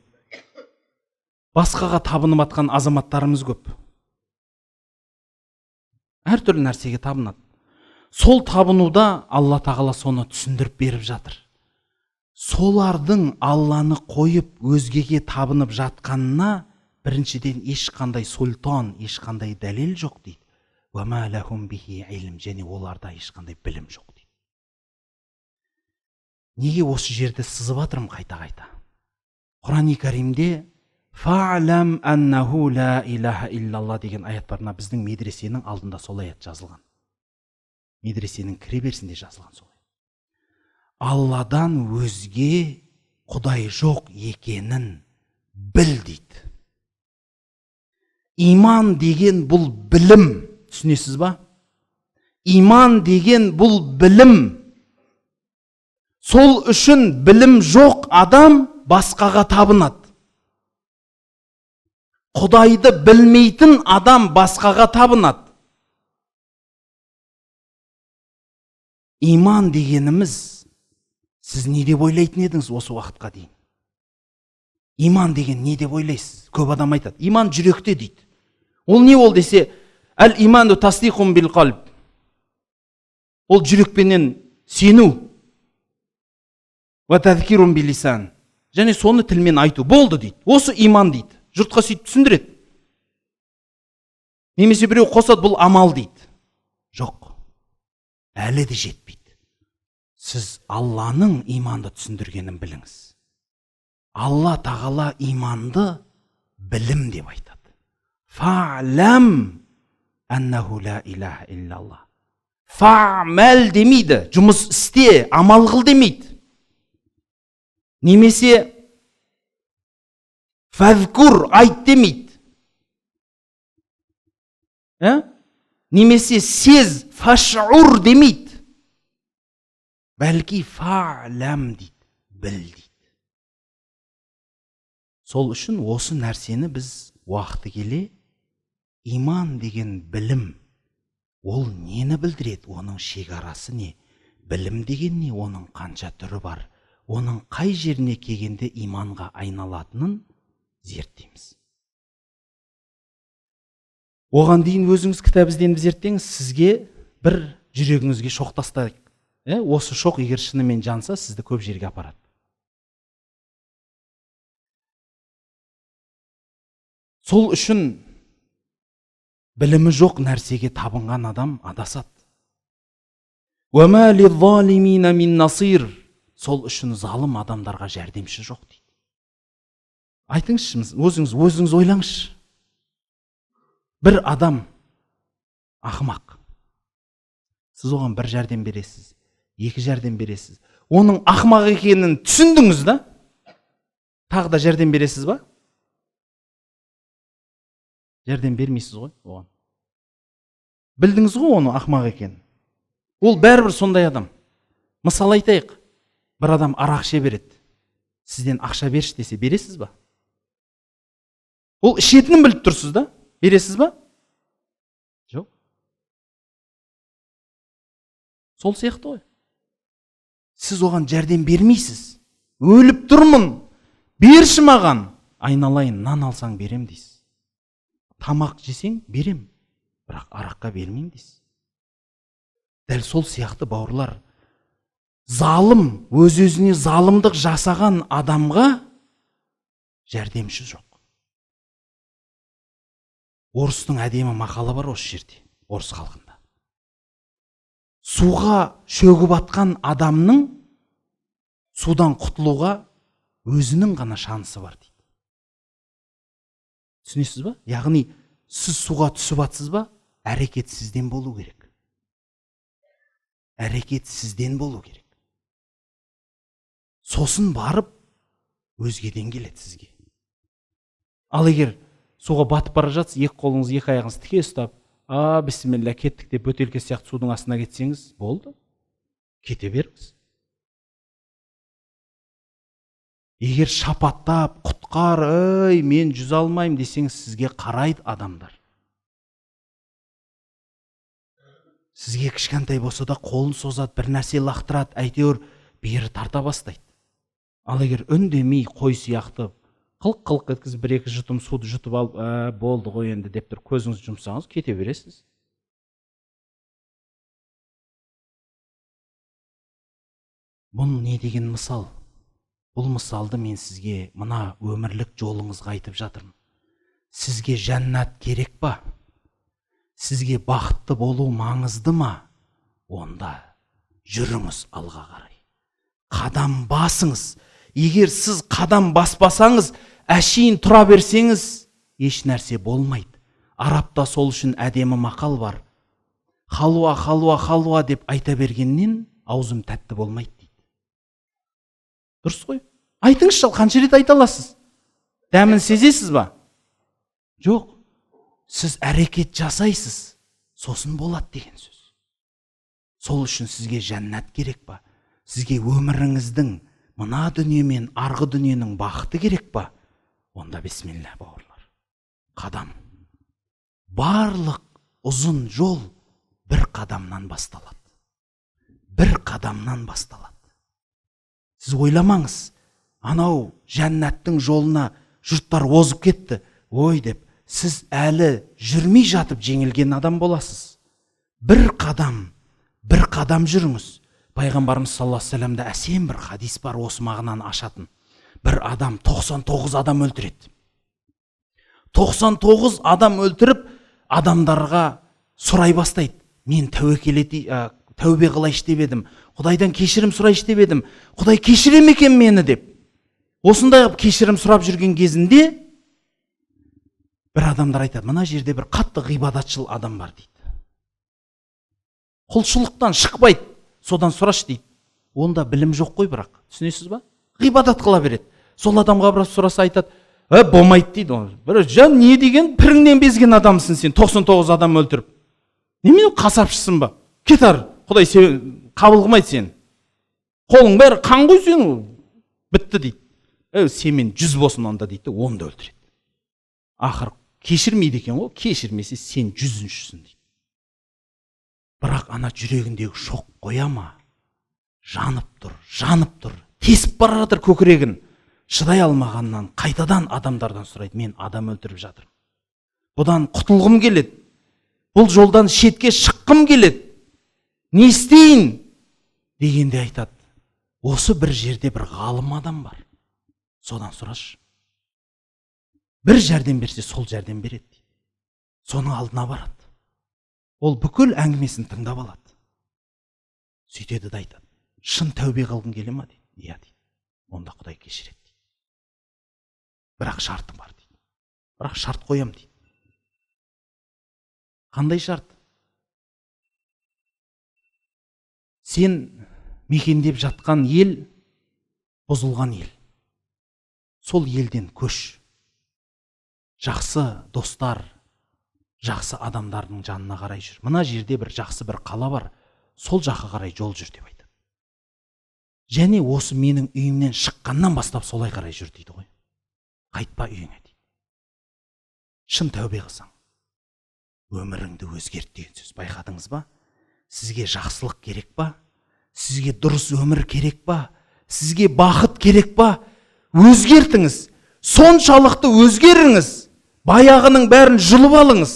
басқаға табынып атқан азаматтарымыз көп. Әртүрлі нәрсеге табынады. Сол табынуда Алла тағала соны түсіндіріп беріп жатыр. Солардың Алланы қойып өзгеге табынып жатқанына біріншіден ешқандай султан, ешқандай дәлел жоқ дейді. وَمَا لَهُمْ بِهِ عِلْمٌ. Және оларда ешқандай білім жоқ дейді. Неге осы жерде сызып атырмын қайта-қайта? Құран-ы Кәримде فَعْلَمْ أَنَّهُ لَا إِلَهَ إِلَّا اللَّهِ деген аят бар. Біздің медресенің алдында сол аят жазылған. Медресенің кіре берісінде жазылған сол. Алладан өзге Құдай жоқ екенін біл дейді. Иман деген бұл білім. Түсінесіз ба? Иман деген бұл білім. Сол үшін білім жоқ адам басқаға табынады. Құдайды білмейтін адам басқаға табынады. Иман дегеніміз, сіз не деп ойлайтын едіңіз осы уақытқа дейін? Иман деген не деп ойлайсыз? Көп адам айтады, иман жүректе дейді. Ол не ол десе, әл-иману тасдиқун бил қалб. Ол жүрекпенен сену. Ва тазкирун бил лисан. Және соны тілмен айту. Болды дейді. Осы иман дейді. Жұртқа сөйтіп түсіндіреді. Немесе біреу қосады, бұл амал дейді. Жоқ. Әлі де жетпейді. Сіз Алланың иманды түсіндіргенін біліңіз. Алла тағала иманды білім деп айтады. Фa'лам аннаху ла илаха иллаллах. Фa'мал демейді, жұмыс істе, амал қыл демейді. Немесе фазкур айт демейді. Немесе сез, фашур демейді. Бәлки фa'лам дейді, біл дейді. Сол үшін осы нәрсені біз уақыты келе иман деген білім, ол нені білдіреді, оның шекарасы не, білім деген не, оның қанша түрі бар, оның қай жеріне келгенде иманға айналатынын зерттейміз. Оған дейін өзіңіз кітап ізденіп зерттеңіз, сізге бір жүрегіңізге шоқ тастайық. Осы шоқ егер шынымен жанса, сізді көп жерге апарады. Сол үшін білімі жоқ нәрсеге табынған адам адасады. وَمَا لِلظَّالِمِينَ مِنْ نَصِيرٍ. Сол үшін залым адамдарға жәрдемші жоқ дейді. Айтыңызшы, өзіңіз ойлаңызшы. Бір адам ақымақ. Сіз оған бір жәрдем бересіз, екі жәрдем бересіз. Оның ақымақ екенін түсіндіңіз да? Тағы да жәрдем бересіз ба? Жәрдем бермейсіз ғой оған. Білдіңіз ғой оны ақымақ екенін. Ол бәрібір сондай адам. Мысал айтайық, бір адам арақ іше береді. Сізден ақша берші десе, бересіз ба? Ол ішетінін біліп тұрсыз да? Бересіз ба? Жоқ. Сол сияқты ғой. Сіз оған жәрдем бермейсіз. Өліп тұрмын, берші маған. Айналайын, нан алсаң берем дейсіз. Тамақ жесең берем, бірақ араққа бермейм дейсіз. Дәл сол сияқты бауырлар, залым, өз-өзіне залымдық жасаған адамға жәрдемші жоқ. Орыстың әдемі мақалы бар осы жерде, орыс халқында. Суға шөгіп атқан адамның судан құтылуға өзінің ғана шансы бар дейді. Түсінесіз ба? Яғни сіз суға түсіп атсыз ба, әрекет сізден болу керек. әрекет сізден болу керек. Сосын барып өзгеден келеді сізге. Ал егер суға батып бара жатсыз, екі қолыңыз, екі аяғыңыз тіке ұстап, бісміллә, кеттік деп бөтелке сияқты судың астына кетсеңіз, болды. Кете беріңіз. Егер шапаттап, құтқар, мен жүзе алмаймын десеңіз, сізге қарайды адамдар. Сізге кішкентай болса да қолын созады, бір нәрсе лақтырады, әйтеуір бері тарта бастайды. Ал егер үндемей қой сияқты қылқ-қылқ еткізіп бір-екі жұтым суды жұтып алып, болды ғой енді деп тұр, көзіңізді жұмсаңыз, кете бересіз. Бұл не деген мысал? Бұл мысалды мен сізге мына өмірлік жолыңызға айтып жатырмын. Сізге жәннат керек па? Сізге бақытты болу маңызды ма? Онда жүріңіз алға қарай. Қадам басыңыз. Егер сіз қадам баспасаңыз, әшейін тұра берсеңіз, еш нәрсе болмайды. Арапта сол үшін әдемі мақал бар. Халуа, халуа, халуа деп айта бергеннен аузым тәтті болмайды дейді. Дұрыс қой? Айтыңызшы, қанша рет айта аласыз? Дәмін сезесіз ба? Жоқ. Сіз әрекет жасайсыз, сосын болады деген сөз. Сол үшін сізге жәннат керек па? Сізге өміріңіздің мына дүние мен арғы дүниенің бақыты керек па? Онда бисмилля, бауырлар. Қадам. Барлық ұзын жол бір қадамнан басталады. Бір қадамнан басталады. Сіз ойламаңыз, анау жәннаттың жолына жұрттар озып кетті, ой деп, сіз әлі жүрмей жатып жеңілген адам боласыз. Бір қадам жүріңіз. Пайғамбарымыз саллаллаху алейхи вассаламда әсем бір хадис бар, осы мағынаны ашатын. Бір адам 99 адам өлтіреді. 99 адам өлтіріп, адамдарға сұрай бастайды. Мен тәубе қылайшы деп едім, Құдайдан кешірім сұрайшы деп едім, Құдай кешіре ме екен мені деп. Осындай кешірім сұрап жүрген кезінде бір адамдар айтады, мына жерде бір қатты ғибадатшыл адам бар дейді. Құлшылықтан шықпайды, содан сұрашы дейді. Онда білім жоқ қой бірақ, түсінесіз ба? Ғибадат қыла береді. Сол адамға біраз сұраса айтады, болмайды дейді. Бір жан не деген піріңнен безген адамсың сен, 99 адам өлтіріп. Немен қасапшысың ба? Кетар, Құдай қабыл қылмайды сен. Қолың бәрі қан ғой сен, бітті дейді. Семен 100 болсын онда дейді, оны да өлтіреді. Ақыр кешірмейді екен ғой, кешірмесе сен 100-шісің дейді. Бірақ ана жүрегіндегі шоқ қоя ма? Жанып тұр, тесіп бара жатыр көкірегін. Шыдай алмағаннан қайтадан адамдардан сұрайды, мен адам өлтіріп жатырмын. Бұдан құтылғым келеді. Бұл жолдан шетке шыққым келеді. Не істейін? Дегенде айтады, осы бір жерде бір ғалым адам бар. Содан сұрашы. Бір жәрдем берсе, сол жәрдем береді. Соның алдына барады. Ол бүкіл әңгімесін тыңдап алады. Сөйтеді де айтады, шын тәубе қылғың келе ма дейді. Иә дейді. Онда Құдай кешіреді дейді. Бірақ шартым бар дейді. Бірақ шарт қоям дейді. Қандай шарт? Сен мекендеп жатқан ел бұзылған ел. Сол елден көш. Жақсы достар, жақсы адамдардың жанына қарай жүр. Мына жерде бір жақсы бір қала бар, сол жаққа қарай жол жүр деп айтады. Және осы менің үйімнен шыққаннан бастап солай қарай жүр дейді ғой. Қайтпа үйіңе дейді. Шын тәубе қылсаң, өміріңді өзгерт деген сөз. Байқадыңыз ба? Сізге жақсылық керек па? Сізге дұрыс өмір керек па? Сізге бақыт керек па? Өзгертіңіз. Соншалықты өзгеріңіз. Баяғының бәрін жұлып алыңыз.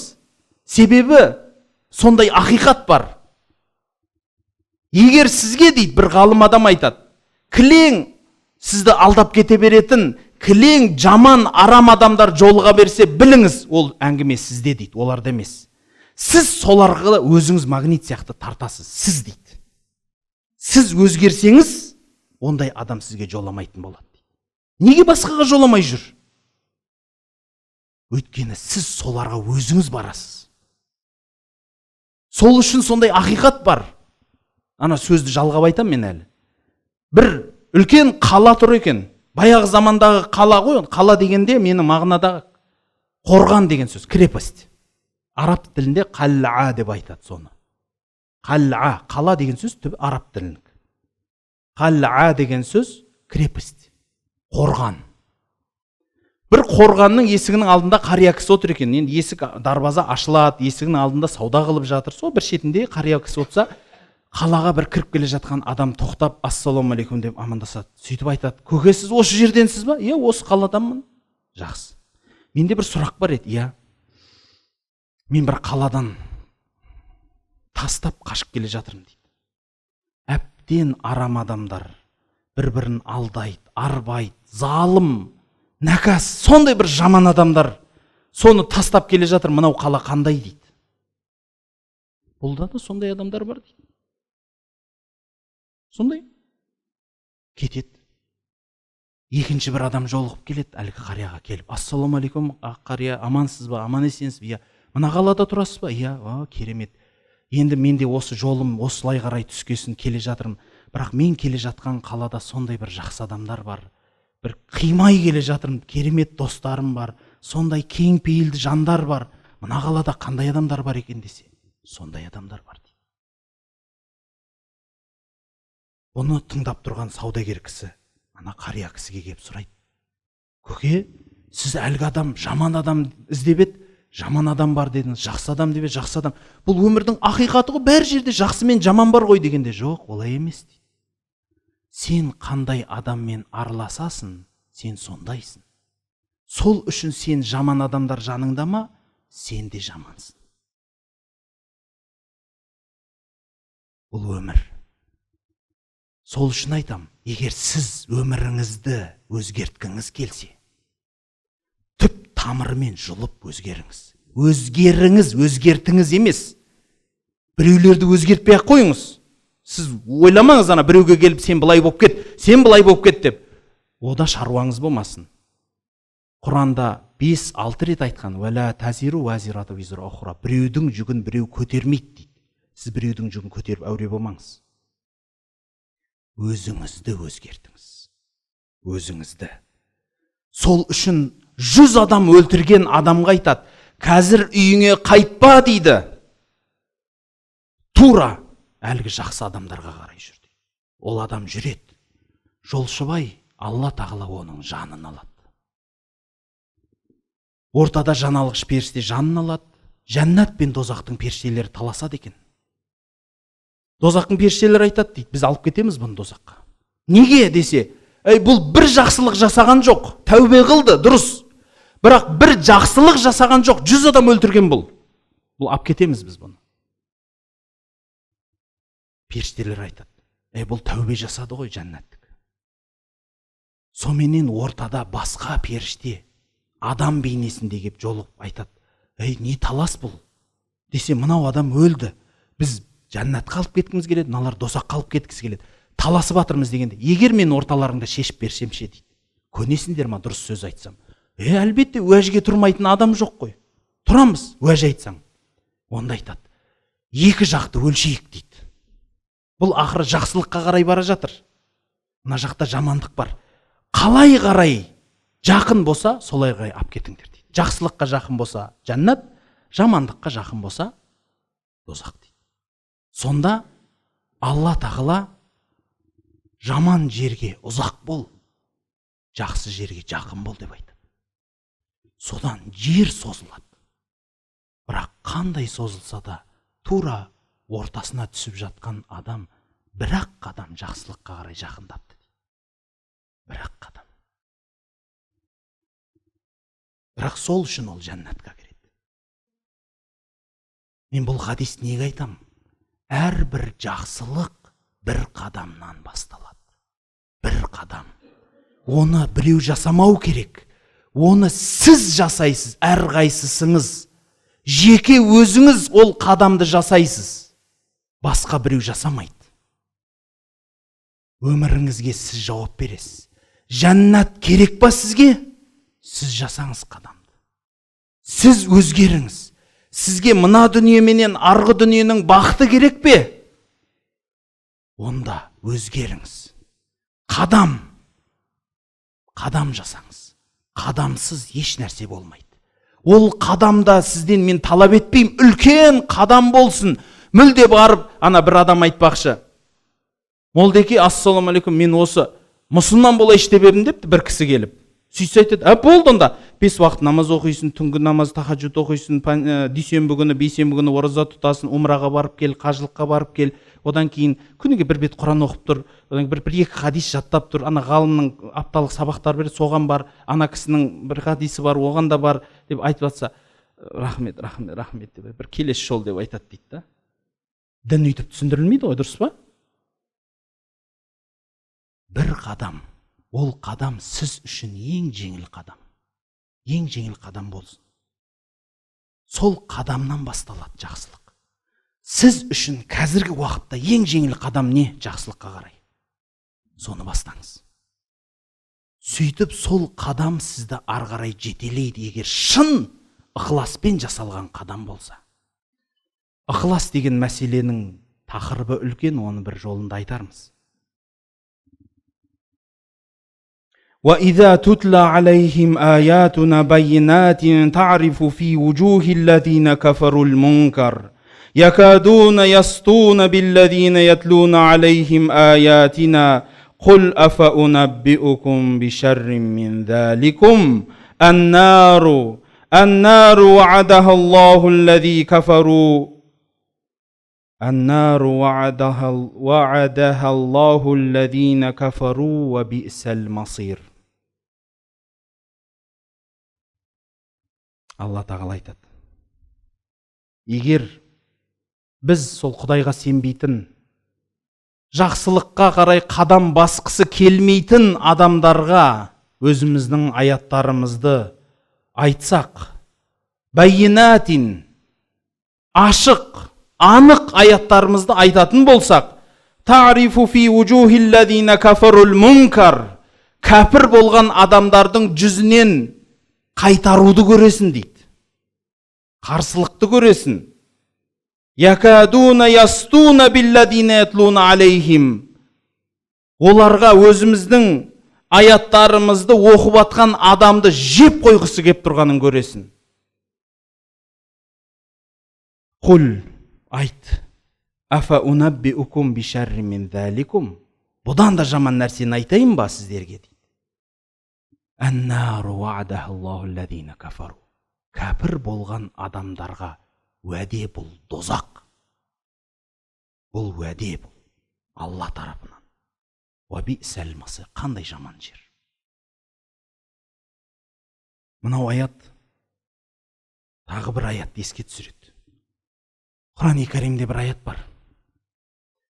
Себебі сондай ақиқат бар. Егер сізге дейді, бір ғалым адам айтады, кілең сізді алдап кете беретін, кілең жаман арам адамдар жолыға берсе, біліңіз, ол әңгіме сізде дейді, оларда емес. Сіз соларға өзіңіз магнит сияқты тартасыз, сіз дейді. Сіз өзгерсеңіз, ондай адам сізге жоламайтын болады. Неге басқаға жоламай жүр? Өйткені сіз соларға өзіңіз барасыз. Сол үшін сондай ақиқат бар. Ана сөзді жалғап айтам мен әлі. Бір үлкен қала тұр екен. Баяғы замандағы қала ғой. Қала дегенде менің мағынадағы қорған деген сөз, крепость. Араб тілінде қал'a деп айтады соны. Қал'a, қала деген сөз түбі араб тілінің. Қал'a деген сөз крепость, қорған. Бір қорғанның есігінің алдында қария кісі отыр екен. Енді есік дарбаза ашылады, есігінің алдында сауда қылып жатыр. Сол бір шетінде қария кісі отырса, қалаға бір кіріп келе жатқан адам тоқтап, ассалаумағалейкум деп амандасады. Сөйтіп айтады: "Көке, сіз осы жерденсіз ба?" "Иә, осы қаладанмын." "Жақсы. Менде бір сұрақ бар еді." "Иә. Мен бір қаладан тастап қашып келе жатырмын" дейді. Әбден арам адамдар, бір-бірін алдайды, арбайды, залым, нәкәс, сондай бір жаман адамдар соны тастап келе жатыр. Мынау қала қандай дейді. Бұлда да сондай адамдар бар дейді. Сондай кетеді. Екінші бір адам жолығып келеді, әлгі қарияға келіп: "Ассалаумағалейкум, қария, амансыз ба? Аман есенсіз бе?" "Иә." "Мына қалада тұрасыз ба?" "Иә." "Керемет. Енді менде осы жолым осылай қарай түскесін келе жатырмын. Бірақ мен келе жатқан қалада сондай бір жақсы адамдар бар. Бір қимай келе жатырмын, керемет достарым бар, сондай кең пейілді жандар бар. Мына қалада қандай адамдар бар екен?" десе, "Сондай адамдар бар" дейді. Бұны тыңдап тұрған саудагер кісі ана қария кісіге келіп сұрайды: "Көке, сіз әлгі адам жаман адам іздеп еді, жаман адам бар дедіңіз, жақсы адам деп еді, жақсы адам. Бұл өмірдің ақиқаты ғой, бәр жерде жақсы мен жаман бар ғой" дегенде, "Жоқ, олай емес" дейді. "Сен қандай адаммен араласасың, сен сондайсың. Сол үшін сен жаман адамдар жаныңда ма, сен де жамансың. Бұл өмір. Сол үшін айтам, егер сіз өміріңізді өзгерткіңіз келсе, түп тамырымен жұлып өзгеріңіз. Өзгеріңіз, өзгертіңіз емес. Біреулерді өзгертпей ақ қойыңыз. Сіз ойламаңыз, ана біреуге келіп сен былай болып кет, сен былай болып кет деп. Ода шаруаңыз болмасын. Құранда 5-6 рет айтқан: "Вәлә тазиру вазирату визра ухра." Біреудің жүгін біреу көтермейді дейді. Сіз біреудің жүгін көтеріп әуре болмаңыз. Өзіңізді өзгертіңіз. Өзіңізді. Сол үшін 100 адам өлтірген адамға айтады: "Қазір үйіңе қайтпа" дейді. Тура әлгі жақсы адамдарға қарай жүр дейді. Ол адам жүреді. Жолшыбай, Алла тағала оның жанын алады. Ортада жаналғыш періште жанын алады. Жәннат пен дозақтың періштелері таласады екен. Дозақтың періштелері айтады дейді: "Біз алып кетеміз бұны дозаққа." Неге десе, бұл бір жақсылық жасаған жоқ, тәубе қылды, дұрыс. Бірақ бір жақсылық жасаған жоқ, 100 адам өлтірген бұл. Бұл алып кетеміз біз бұны. Періштелер айтады: "Бұл тәубе жасады ғой, жәннаттық." Соменен ортада басқа періште адам бейнесінде кеп жолығып айтады: "Не талас бұл?" Десе, "Мынау адам өлді. Біз жәннатқа алып кеткіміз келеді, мыналар дозаққа алып кеткісі келеді. Таласып жатырмыз" дегенде, "Егер мен орталарыңда шешіп берсем ше" дейді. "Көнесіңдер ма дұрыс сөз айтсам?" Әлбетте уәжге тұрмайтын адам жоқ қой. Тұрамыз, уәж айтсаң. Онда айтады: "Екі жақты өлшейік" дейді. Бұл ақыры жақсылыққа қарай бара жатыр. Мына жақта жамандық бар. Қалай қарай жақын болса, солай қарай алып кетіңдер дейді. Жақсылыққа жақын болса жәннат, жамандыққа жақын болса дозақ дейді. Сонда Алла тағала жаман жерге ұзақ бол, жақсы жерге жақын бол деп айтады. Содан жер созылады. Бірақ қандай созылса да, тура ортасына түсіп жатқан адам бір-ақ қадам жақсылыққа қарай жақындапты дейді. Бір-ақ қадам. Бірақ сол үшін ол жәннатқа кіреді. Мен бұл хадис неге айтам? Әрбір жақсылық бір қадамнан басталады. Бір қадам. Оны біреу жасамау керек. Оны сіз жасайсыз, әрқайсысыңыз. Жеке өзіңіз ол қадамды жасайсыз. Басқа біреу жасамайды. Өміріңізге сіз жауап бересіз. Жәннат керек па сізге? Сіз жасаңыз қадамды. Сіз өзгеріңіз. Сізге мына дүние менен арғы дүниенің бақыты керек пе? онда өзгеріңіз. Қадам жасаңыз. Қадамсыз еш нәрсе болмайды. Ол қадамда сізден мен талап етпеймін, үлкен қадам болсын. Мүлде барып, ана бір адам айтпақшы. Молдеке, ассаламу алейкум, мен осы мұсылман болайыншы деп едім депті бір кісі келіп. Сөйтсе айтады, болды онда 5 уақыт намаз оқисың, түнгі намаз, тахаджуд оқисың, дүйсенбі күні, бейсенбі күні ораза тұтасың, умраға барып кел, қажылыққа барып кел. Одан кейін күніге бір бет Құран оқып тұр, одан кейін бір-екі хадис жаттап тұр. Ана ғалымның апталық сабақтар береді, соған бар, ана кісінің бір хадисі бар, оған да бар деп айтып жатса, рахмет деп бір келесі жол деп айтады дейді да. Дін үйтіп түсіндірілмейді ғой, дұрыс па? Бір қадам, ол қадам сіз үшін ең жеңіл қадам. Ең жеңіл қадам болсын. Сол қадамнан басталады жақсылық. Сіз үшін қазіргі уақытта ең жеңіл қадам не? Жақсылыққа қарай. Соны бастаңыз. Сөйтіп сол қадам сізді ары қарай жетелейді, егер шын ықыласпен жасалған қадам болса. Ықылас деген мәселенің тақырыбы үлкен, оны бір жолында айтармыз. وَإِذَا تُتْلَى عَلَيْهِمْ آيَاتُنَا بَيِّنَاتٍ تَعْرِفُ فِي وُجُوهِ الَّذِينَ كَفَرُوا الْمُنكَرَ يَكَادُونَ يَسْطُونَ بِالَّذِينَ يَتْلُونَ عَلَيْهِمْ آيَاتِنَا قُلْ أَفَأُنَبِّئُكُمْ بِشَرٍّ مِّنْ ذَلِكُمْ النَّارُ وَعَدَهَا اللَّهُ الَّذِي كَفَرُوا النار وعدها الله الذين كفروا وبئس المصير. Алла тағала айтады. Егер біз сол Құдайға сенбейтін, жақсылыққа қарай қадам басқысы келмейтін адамдарға өзіміздің аяттарымызды айтсақ, байинатин, ашық, анық аяттарымызды айтатын болсақ, ta'rifu fi wujuhillazina kafarul munkar, кәпір болған адамдардың жүзінен қайтаруды көресің дейді. Қарсылықты көресің. Yakaduna yastuna billadina yatluna alayhim. Оларға өзіміздің аяттарымызды оқып атқан адамды жеп қойғысы кеп тұрғанын көресің. Құл, айт, афа унаббиукум бишарри мин заликум. Бұдан да жаман нәрсені айтайын ба сіздерге дейді. Аннару вa'адахаллаху аллазина кафару. Кәпір болған адамдарға уәде бұл дозақ. Бұл уәде бұл Алла тарапынан. Уабисәл масир, қандай жаман жер. Мынау аят тағы бір аятты еске түсіреді. Құран-ы Кәрімде бір аят бар.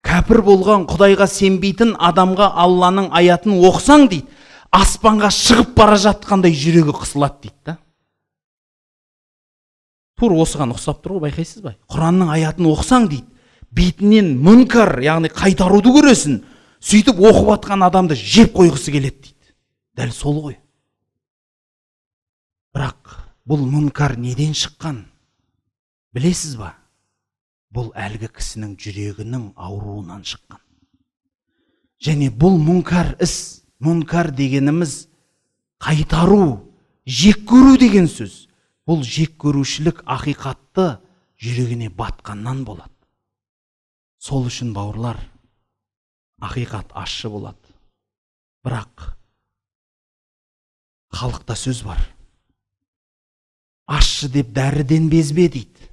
Кәпір болған, Құдайға сенбейтін адамға Алланың аятын оқысаң дейді, аспанға шығып бара жатқандай жүрегі қысылады дейді да. Тур осыған ұқсап тұр ғой, байқайсыз ба? Құранның аятын оқысаң дейді, бетінен мүнкар, яғни қайтаруды көресің. Сөйтіп оқып атқан адамды жеп қойғысы келеді дейді. Дәл сол ғой. Бірақ бұл мүнкар неден шыққан? Білесіз ба? Бұл әлгі кісінің жүрегінің ауруынан шыққан. Және бұл мүнкар іс, мүнкар дегеніміз қайтару, жек көру деген сөз. Бұл жек көрушілік ақиқатты жүрегіне батқаннан болады. Сол үшін бауырлар, ақиқат ащы болады. Бірақ халықта сөз бар. Ащы деп дәріден безбе дейді.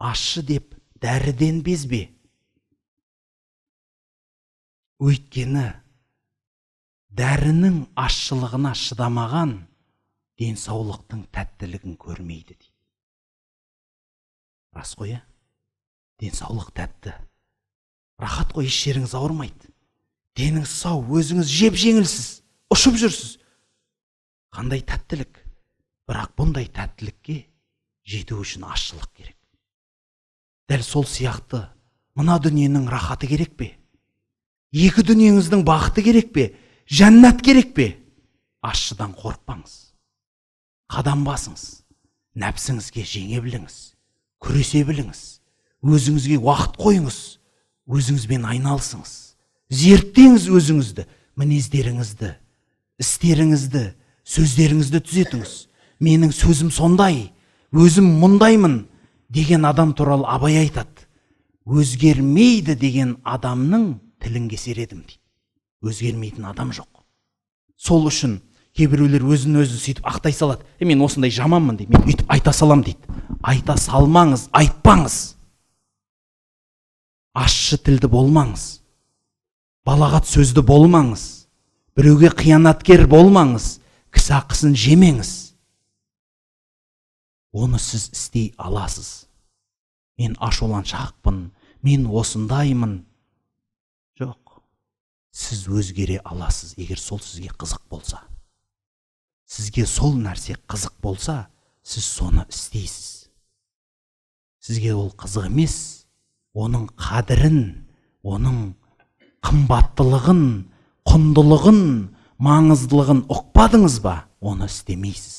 Ащы деп дәріден безбе. Өйткені дәрінің ащылығына шыдамаған денсаулықтың тәттілігін көрмейді дейді. Рас қой, денсаулық тәтті. Рахат қой, еш жеріңіз ауырмайды. Деніңіз сау, өзіңіз жеп жеңілсіз, ұшып жүрсіз. Қандай тәттілік. Бірақ бұндай тәттілікке жету үшін ащылық керек. Дәл сол сияқты мына дүниенің рахаты керек пе? Екі дүниеңіздің бақыты керек пе? Жәннат керек пе? Ащыдан қорықпаңыз. Қадам басыңыз. Нәпсіңізге жеңе біліңіз. Күресе біліңіз. Өзіңізге уақыт қойыңыз. Өзіңізбен айналысыңыз. Зерттеңіз өзіңізді, мінездеріңізді, істеріңізді, сөздеріңізді түзетіңіз. Менің сөзім сондай, өзім мұндаймын деген адам туралы Абай айтады. Өзгермейді деген адамның тілін кесер едім дейді. Өзгермейтін адам жоқ. Сол үшін кейбіреулер өзін-өзі сөйтіп ақтай салады. Мен осындай жаманмын дейді. Мен үйтіп айта салам дейді. Айта салмаңыз, айтпаңыз. Ащы тілді болмаңыз. Балағат сөзді болмаңыз. Біреуге қиянаткер болмаңыз. Кісі ақысын жемеңіз. Оны сіз істей аласыз. Мен ашуланшақпын, мен осындаймын. Жоқ. Сіз өзгере аласыз, егер сол сізге қызық болса. Сізге сол нәрсе қызық болса, сіз соны істейсіз. Сізге ол қызық емес, оның қадірін, оның қымбаттылығын, құндылығын, маңыздылығын ұқпадыңыз ба, оны істемейсіз.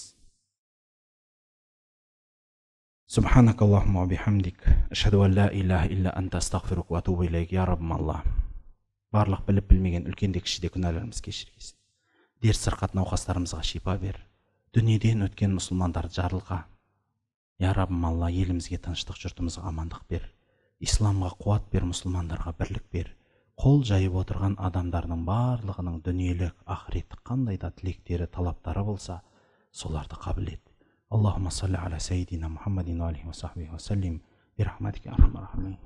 Субханак Аллахумма бихамдик, ашхаду ан ла илаха илля анта астағфирук ва атубу илейк, я Раббым Алла. Барлық біліп білмеген үлкенде кішіде күнәларымыз кешіргейсін. Дерт сырқат науқастарымызға шипа бер. Дүниеден өткен мұсылмандарды жарылға. Я Раббым Алла, елімізге тыныштық, жұртымызға амандық бер. Исламға қуат бер, мұсылмандарға бірлік бер. Қол жайып отырған адамдардың барлығының дүниелік, ақыреттік қандай да тілектері, талаптары болса, соларды қабыл ет. Аллахумма салли аля сайидина Мухаммадин ва алейхи ва сахбихи ва саллим. Бирахматика архамар рахимин.